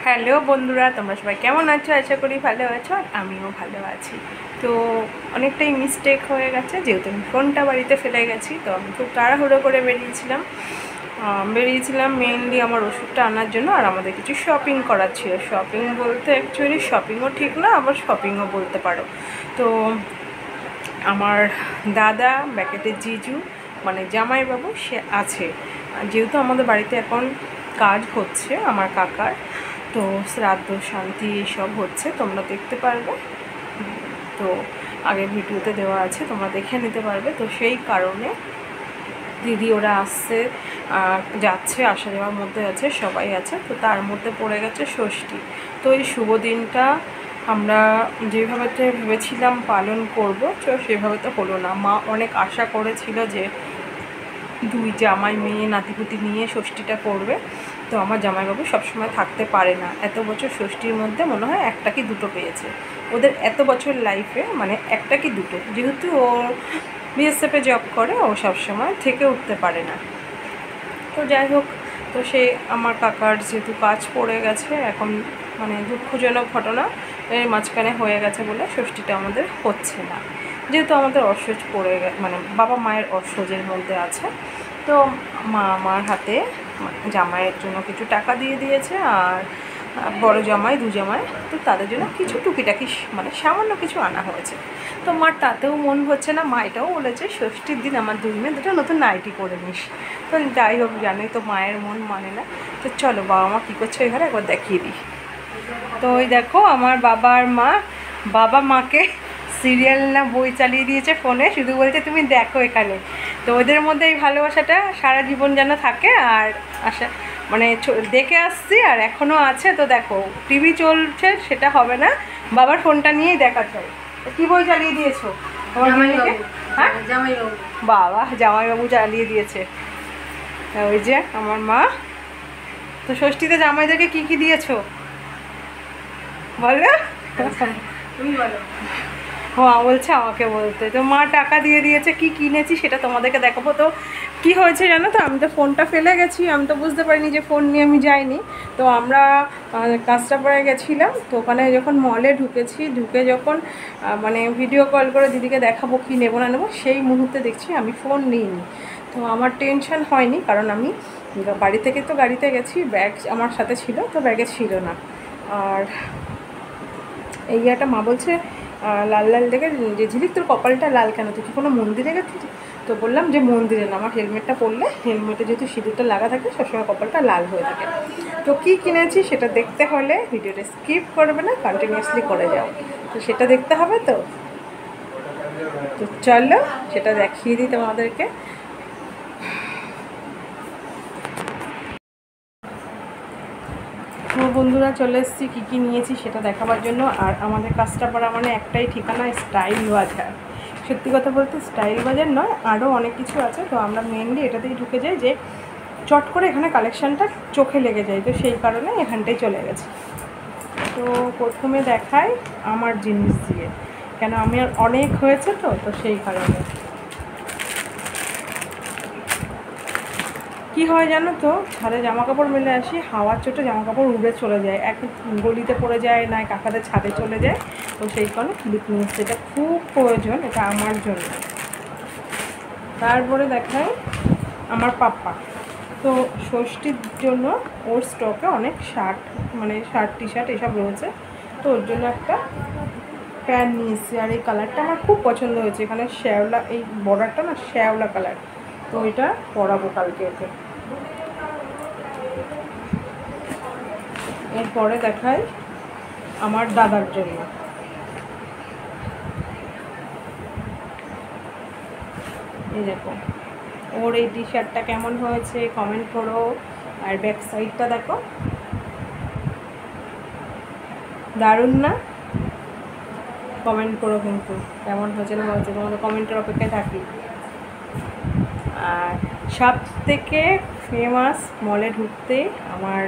Hello বন্ধুরা, তোমরা সবাই কেমন আছো? আশা করি ভালো আছো, আর আমিও ভালো আছি। তো অনেকটাই মিস্টেক হয়ে গেছে, যেহেতু আমি ফোনটা বাড়িতে ফেলে গেছি। তো আমি খুব তাড়াহুড়ো করে বেরিয়েছিলাম মেইনলি আমার ওষুধটা আনার জন্য, আর আমাদের কিছু শপিং করার ছিল। শপিং বলতে অ্যাকচুয়ালি শপিংও ঠিক না, আবার শপিংও বলতে পারো। তো আমার দাদা ব্যাকেটের জিজু মানে জামাইবাবু সে আছে, যেহেতু আমাদের বাড়িতে এখন কাজ হচ্ছে আমার কাকার, তো শ্রাদ্ধ শান্তি এসব হচ্ছে, তোমরা দেখতে পারবে। তো আগের ভিডিওতে দেওয়া আছে, তোমরা দেখে নিতে পারবে। তো সেই কারণে দিদি ওরা আসছে, যাচ্ছে, আসা যাওয়ার মধ্যে আছে, সবাই আছে। তো তার মধ্যে পড়ে গেছে ষষ্ঠী। তো এই শুভ দিনটা আমরা যেভাবে ভেবেছিলাম পালন করব, তো সেভাবে তো হলো না। মা অনেক আশা করেছিল যে দুই জামাই মেয়ে নাতিপুতি নিয়ে ষষ্ঠীটা করবে। তো আমার জামাইবাবু সবসময় থাকতে পারে না, এত বছর ষষ্ঠীর মধ্যে মনে হয় একটা কি দুটো পেয়েছে ওদের এত বছর লাইফে, মানে একটা কি দুটো। যেহেতু ও বিএসএফে জব করে, ও সবসময় থেকে উঠতে পারে না। তো যাই হোক, তো সে আমার কাকার যেহেতু কাজ পড়ে গেছে এখন, মানে দুঃখজনক ঘটনা এর মাঝখানে হয়ে গেছে বলে ষষ্ঠীটা আমাদের হচ্ছে না। যেহেতু আমাদের অসহ্য পড়ে গেছে, মানে বাবা মায়ের অসহ্যের মধ্যে আছে। তো মা আমার হাতে জামাইয়ের জন্য কিছু টাকা দিয়ে দিয়েছে, আর বড় জামাই দু জামাই, তো তাদের জন্য কিছু টুকিটাকি মানে সামান্য কিছু আনা হয়েছে। তো মার তাতেও মন হচ্ছে না। মা এটাও বলেছে ষষ্ঠীর দিন আমার দুই মেয়ে দুটো নতুন নাইটি করে নিস। তো যাই হোক, জানোই তো মায়ের মন মানে না। তো চলো বাবা মা কী করছে এখানে একবার দেখিয়ে দিই। তো ওই দেখো আমার বাবা আর মা, বাবা মাকে সিরিয়াল না বই চালিয়ে দিয়েছে ফোনে, শুধু বলছে তুমি দেখো এখানে। তো ওদের মধ্যে এই ভালোবাসাটা সারা জীবন যেন থাকে। আর আশা মানে দেখে আসছি আর এখনও আছে। তো দেখো টিভি চলছে, সেটা হবে না, বাবার ফোনটা নিয়েই দেখা চল। কী বই চালিয়ে দিয়েছো তোমার মেয়েকে? হ্যাঁ, জামাইবাবু। বাবা জামাইবাবু চালিয়ে দিয়েছে। ওই যে আমার মা। তো ষষ্ঠীতে জামাইদেরকে কী কী দিয়েছো বলো? তুমি বলো। মা বলছে আমাকে বলতে। তো মা টাকা দিয়ে দিয়েছে, কি কিনেছি সেটা তোমাদেরকে দেখাবো। তো কি হয়েছে জানো তো, আমি তো ফোনটা ফেলে গেছি, আমি তো বুঝতে পারিনি যে ফোন নিয়ে আমি যাইনি। তো আমরা কাঁচরাপাড়ায় গেছিলাম, তো ওখানে যখন মলে ঢুকে যখন মানে ভিডিও কল করে দিদিকে দেখাবো কি নেবো না নেবো, সেই মুহূর্তে দেখছি আমি ফোন নিইনি। তো আমার টেনশন হয়নি, কারণ আমি বাড়ি থেকে তো গাড়িতে গেছি, ব্যাগ আমার সাথে ছিল, তো ব্যাগে ছিল না। আর এই একটা মা বলছে লাল লাল দেখে যে ঝিলিক তোর কপালটা লাল কেন, তুই কি কোনো মন্দিরে গেছিস? তো বললাম যে মন্দিরে না, আমার হেলমেটটা পরলে, হেলমেটে যেহেতু সিঁদুরটা লাগা থাকে সবসময় কপালটা লাল হয়ে থাকে। তো কী কিনেছি সেটা দেখতে হলে ভিডিওটা স্কিপ করবে না, কন্টিনিউয়াসলি করে যাও। তো সেটা দেখতে হবে। তো তো চলো সেটা দেখিয়ে দিই তোমাদেরকে। তো বন্ধুরা চলে এসেছি কী কী নিয়েছি সেটা দেখাবার জন্য। আর আমাদের কাঁচরাপাড়া মানে একটাই ঠিকানা, স্টাইল বাজার। সত্যি কথা বলতে স্টাইল বাজার নয়, আরও অনেক কিছু আছে। তো আমরা মেনলি এটাতেই ঢুকে যাই যে চট করে এখানে কালেকশানটা চোখে লেগে যায়, তো সেই কারণে এখানটাই চলে গেছি। তো প্রথমে দেখাই আমার জিনিস দিয়ে, কেন আমি আর অনেক হয়েছে তো, তো সেই কারণে। কি হয় জানো তো, ছাদে জামা কাপড় মেলে আসি, হাওয়ার চোটে জামা কাপড় উড়ে চলে যায়, এক গলিতে পড়ে যায়, না কাকাদের ছাদে চলে যায়। তো সেই কারণে ক্লিপ নিয়ে এসছে, এটা খুব প্রয়োজন, এটা আমার জন্য। তারপরে দেখাই আমার পাপ্পা। তো ষষ্ঠীর জন্য ওর স্টকে অনেক শার্ট, মানে শার্ট টি শার্ট এসব রয়েছে। তো ওর জন্য একটা প্যান্ট নিয়েছি, আর এই কালারটা আমার খুব পছন্দ হয়েছে। এখানে শ্যাওলা, এই বর্ডারটা না শ্যাওলা কালার, তো এটা পরাবো কালকে ওকে। এরপরে দেখাই আমার দাদার জন্য। এই দেখো ওর এই টি শার্টটা কেমন হয়েছে কমেন্ট করো। আর ব্যাক সাইডটা দেখো, দারুণ না? কমেন্ট করো কিন্তু কেমন হয়েছে না হয়েছে, তোমাদের কমেন্টের অপেক্ষায় থাকি। আর সব থেকে ফেমাস মলে ঢুকতে আমার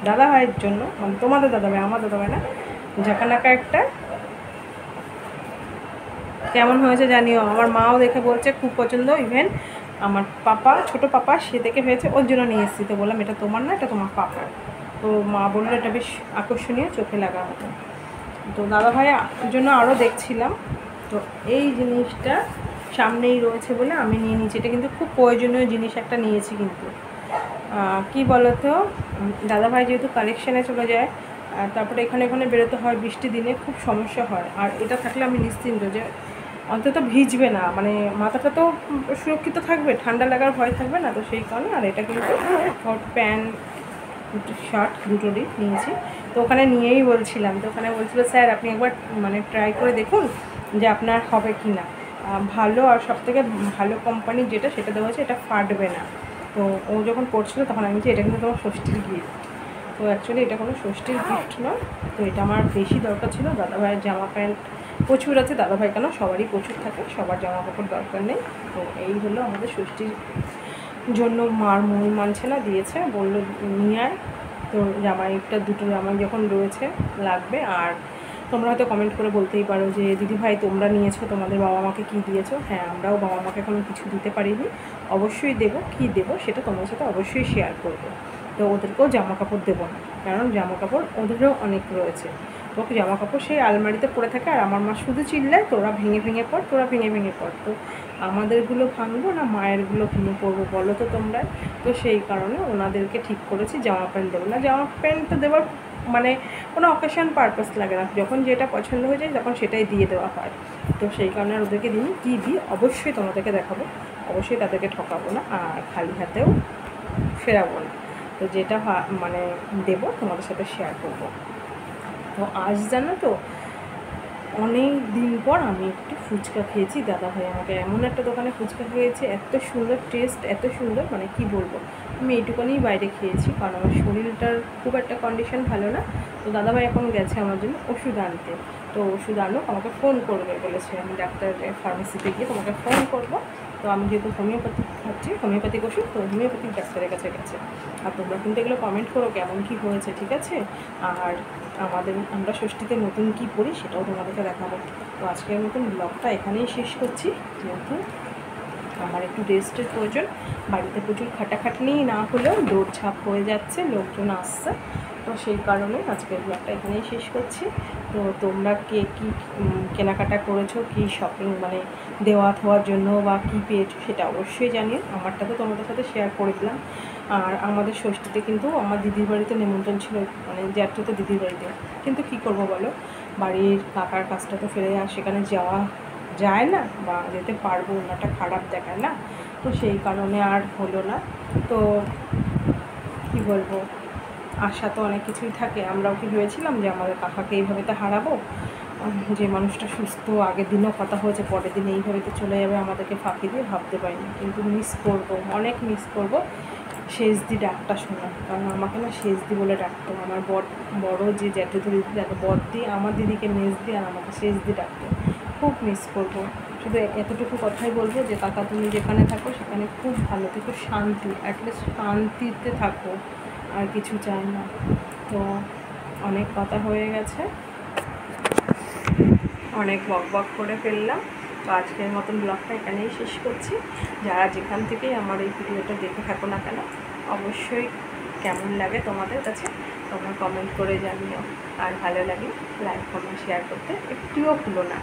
দাদা ভাইয়ের জন্য, মানে তোমাদের দাদা ভাই, আমার দাদা ভাই না, ঝাঁকানাকা একটা। কেমন হয়েছে জানিও, আমার মাও দেখে বলছে খুব পছন্দ। ইভেন আমার পাপা, ছোটো পাপা, সে দেখে ভেবেছে ওর জন্য নিয়ে এসেছি। তো বললাম এটা তোমার না, এটা তোমার পাপার। তো মা বললো এটা বেশ আকর্ষণীয়, চোখে লাগা মতো। তো দাদাভাইয়ের জন্য আরও দেখছিলাম, তো এই জিনিসটা সামনেই রয়েছে বলে আমি নিয়ে নিয়েছি। এটা কিন্তু খুব প্রয়োজনীয় জিনিস একটা নিয়েছি। কিন্তু কি বলতো, দাদাভাই যেহেতু কালেকশানে চলে যায়, তারপরে এখানে বেরোতে হয়, বৃষ্টি দিনে খুব সমস্যা হয়। আর এটা থাকলে আমি নিশ্চিন্ত যে অন্তত ভিজবে না, মানে মাথাটা তো সুরক্ষিত থাকবে, ঠান্ডা লাগার ভয় থাকবে না। তো সেই কারণে আর এটা কিন্তু প্যান্ট শার্ট দুটোরই নিয়েছি। তো ওখানে নিয়েই বলছিলাম, তো ওখানে বলছিল স্যার আপনি একবার মানে ট্রাই করে দেখুন যে আপনার হবে কি না। ভালো আর সবথেকে ভালো কোম্পানির যেটা সেটা দেওয়া হয়েছে, এটা ফাটবে না। তো ও যখন পড়ছিল তখন আমি বলছি এটা কিন্তু তোমার ষষ্ঠীর গিফট। তো অ্যাকচুয়ালি এটা কোনো ষষ্ঠীর গিফট নয়। তো এটা আমার বেশি দরকার ছিল। দাদাভাইয়ের জামা প্যান্ট প্রচুর আছে, দাদাভাই কেন সবারই প্রচুর থাকে, সবার জামা কাপড় দরকার নেই। তো এই হলো আমাদের ষষ্ঠীর জন্য মার মন মানছে না, দিয়েছে, বললো নিয়ে আয়। তো জামাইটা দুটো জামাই যখন রয়েছে লাগবে। আর তোমরা হয়তো কমেন্ট করে বলতেই পারো যে দিদিভাই তোমরা নিয়েছো, তোমাদের বাবা মাকে কী দিয়েছো? হ্যাঁ, আমরাও বাবা মাকে এখনো কিছু দিতে পারিনি, অবশ্যই দেবো। কী দেবো সেটা তোমার সাথে অবশ্যই শেয়ার করবো। তো ওদেরকেও জামা কাপড় দেবো না, কারণ জামা কাপড় ওদেরও অনেক রয়েছে। তো জামা কাপড় সেই আলমারিতে পড়ে থাকে, আর আমার মা শুধু চিল্লায় তোরা ভেঙে ভেঙে পড়, তোরা ভেঙে ভেঙে পড়। তো আমাদেরগুলো ভাঙবো না মায়েরগুলো ভেঙে পড়বো বলো তো তোমরা? তো সেই কারণে ওনাদেরকে ঠিক করেছি জামা প্যান্ট দেবো না। জামা প্যান্ট তো দেওয়ার মানে কোনো অকেশন পারপাস লাগে না, যখন যেটা পছন্দ হয়ে যায় তখন সেটাই দিয়ে দেওয়া হয়। তো সেই কারণে আর ওদেরকে দিই। কী দিই অবশ্যই তোমাদেরকে দেখাবো, অবশ্যই তাদেরকে ঠকাবো না, আর খালি হাতেও ফেরাবো না। তো যেটা মানে দেবো তোমাদের সাথে শেয়ার করবো। তো আজ জানো তো অনেক দিন পর আমি একটু ফুচকা খেয়েছি। দাদাভাই আমাকে এমন একটা দোকানে ফুচকা খেয়েছে, এত সুন্দর টেস্ট, এত সুন্দর, মানে কি বলবো। আমি এইটুকুনি বাইরে খেয়েছি, কারণ আমার শরীরটার খুব একটা কন্ডিশন ভালো না। তো দাদাভাই এখন গেছে আমার জন্য ওষুধ আনতে। তো ওষুধ আনুক, আমাকে ফোন করবে বলেছে। আমি ডাক্তারের ফার্মেসিতে গিয়ে তোমাকে ফোন করবো। তো আমি যেহেতু হোমিওপ্যাথিক খাচ্ছি, হোমিওপ্যাথিক ওষুধ, তো হোমিওপ্যাথিক ডাক্তারের কাছে গেছে। আর তোমরা কিন্তু এগুলো কমেন্ট করো কেমন কী হয়েছে, ঠিক আছে? আর আমরা ষষ্ঠীতে নতুন কী পড়ি সেটাও তোমাদেরকে দেখাবো। তো আজকের মতন ব্লগটা এখানেই শেষ করছি। যেহেতু আমার একটু রেস্টের প্রয়োজন, বাড়িতে প্রচুর খাটাখাটনি না হলেও দৌড়ঝাঁপ হয়ে যাচ্ছে, লোকজন আসছে। তো সেই কারণে আজকের ব্লগটা এখানেই শেষ করছি। তো তোমরা কে কী কেনাকাটা করেছো, কী শপিং মানে দেওয়া থাওয়ার জন্য বা কী পেয়েছো সেটা অবশ্যই জানিও। আমারটা তো তোমাদের সাথে শেয়ার করে দিলাম। আর আমাদের ষষ্ঠীতে কিন্তু আমার দিদির বাড়িতে নেমন্তন্ন ছিল, মানে জ্যাঠতো দিদির বাড়িতে। কিন্তু কী করবো বলো, বাড়ির কাকার কাজটা তো ফেলে আর সেখানে যাওয়া যায় না, বা যেতে পারবো ওনাটা খারাপ দেখায় না। তো সেই কারণে আর হলো না। তো কি বলবো, আশা তো অনেক কিছুই থাকে। আমরাও কি ভেবেছিলাম যে আমাদের কাকাকে এইভাবে তো হারাবো, যে মানুষটা সুস্থ, আগের দিনও কথা হয়েছে, পরের দিন এইভাবে তো চলে যাবে আমাদেরকে ফাঁকি দিয়ে, ভাবতে পারিনি। কিন্তু মিস করবো, অনেক মিস করবো শেষদি ডাকটা শোনা। কারণ আমাকে না শেষদি বলে ডাকতো আমার বড় যে জ্যাঠতো দিদি, তাকে বড়দি, আমার দিদিকে মেজদি, আর আমাকে শেষদি ডাকতো। খুব মিস করবো। শুধু এতটুকু কথাই বলবো যে কাকা তুমি যেখানে থাকো সেখানে খুব ভালো থেকো, শান্তি, অ্যাটলিস্ট শান্তিতে থাকো, আর কিছু চাই না। তো অনেক কথা হয়ে গেছে, অনেক বক করে ফেললাম। তো আজকের মতন ব্লগটা এখানেই শেষ করছি। যারা যেখান থেকেই আমার এই ভিডিওটা দেখে থাকো না কেন, অবশ্যই কেমন লাগে তোমাদের কাছে তোমরা কমেন্ট করে জানিও। আর ভালো লাগে লাইক কমেন্ট শেয়ার করতে একটুও ভুলো না।